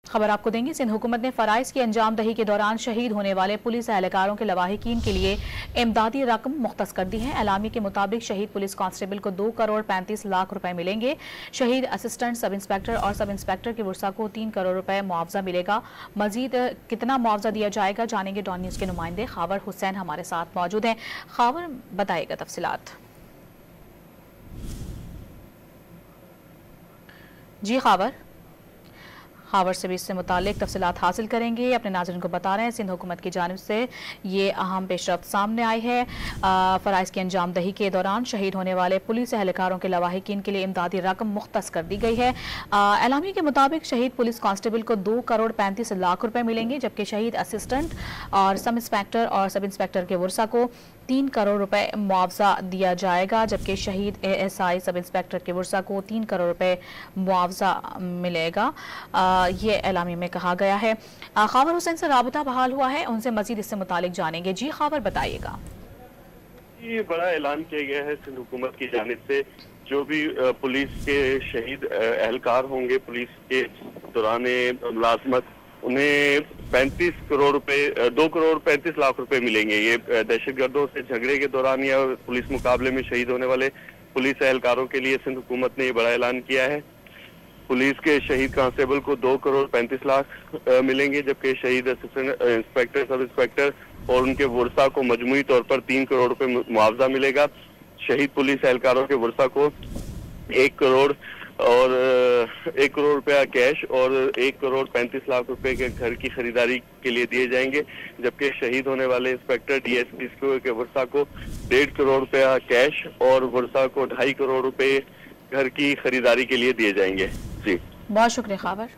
खबर आपको देंगे। सिंध हुकूमत ने फराइज की अंजाम दही के दौरान शहीद होने वाले पुलिस एहलकारों के लवाहिकीन के लिए इमदादी रकम मुख्तस कर दी है। एलामी के मुताबिक शहीद पुलिस कांस्टेबल को 2 करोड़ 35 लाख रुपए मिलेंगे। शहीद असिस्टेंट सब इंस्पेक्टर और सब इंस्पेक्टर के वर्सा को 3 करोड़ रुपए मुआवजा मिलेगा। मजीद कितना मुआवजा दिया जाएगा जानेंगे। डॉन न्यूज के नुमाइंदे खावर हुसैन हमारे साथ मौजूद हैं। खावर बताएगा तफसीलात। जी खावर से भी इससे मुतालिक तफसीलात हासिल करेंगे। अपने नाज़रीन को बता रहे हैं सिंध हुकूमत की जानिब से ये अहम पेशरफ्त सामने आई है। फ़राइज़ की अंजाम दही के दौरान शहीद होने वाले पुलिस एहलकारों के लवाहिकीन के लिए इमदादी रकम मुख्तस कर दी गई है। एलामी के मुताबिक शहीद पुलिस कांस्टेबल को 2 करोड़ 35 लाख रुपए मिलेंगे, जबकि शहीद असिस्टेंट और सब इंस्पेक्टर और सब इंस्पेक्टर के वर्सा को 3 करोड़ रुपए मुआवजा दिया जाएगा, जबकि शहीद ASI सब इंस्पेक्टर के वर्सा को 3 करोड़ रुपए मुआवजा मिलेगा। ये एलामी में कहा गया है। खावर हुसैन से राबता बहाल हुआ है, उनसे मजीद इससे मुतालिक जानेंगे। जी खावर बताइएगा। ये बड़ा ऐलान किया गया है सिंध हुकूमत की जानिब से। जो भी पुलिस के शहीद एहलकार होंगे पुलिस के दौरान मुलाजमत, उन्हें 35 करोड़ रुपए 2 करोड़ 35 लाख रुपए मिलेंगे। ये दहशतगर्दों से झगड़े के दौरान या पुलिस मुकाबले में शहीद होने वाले पुलिस एहलकारों के लिए सिंध हुकूमत ने ये बड़ा ऐलान किया है। पुलिस के शहीद कांस्टेबल को 2 करोड़ 35 लाख मिलेंगे, जबकि शहीद असिस्टेंट इंस्पेक्टर सब इंस्पेक्टर और उनके वर्सा को मजमूई तौर पर 3 करोड़ रुपए मुआवजा मिलेगा। शहीद पुलिस एहलकारों के वर्सा को 1 करोड़ रुपया कैश और 1 करोड़ 35 लाख रुपए के घर की खरीदारी के लिए दिए जाएंगे, जबकि शहीद होने वाले इंस्पेक्टर DSP के वर्सा को 1.5 करोड़ रुपया कैश और वर्सा को 2.5 करोड़ रुपए घर की खरीदारी के लिए दिए जाएंगे। जी बहुत शुक्रिया खावर।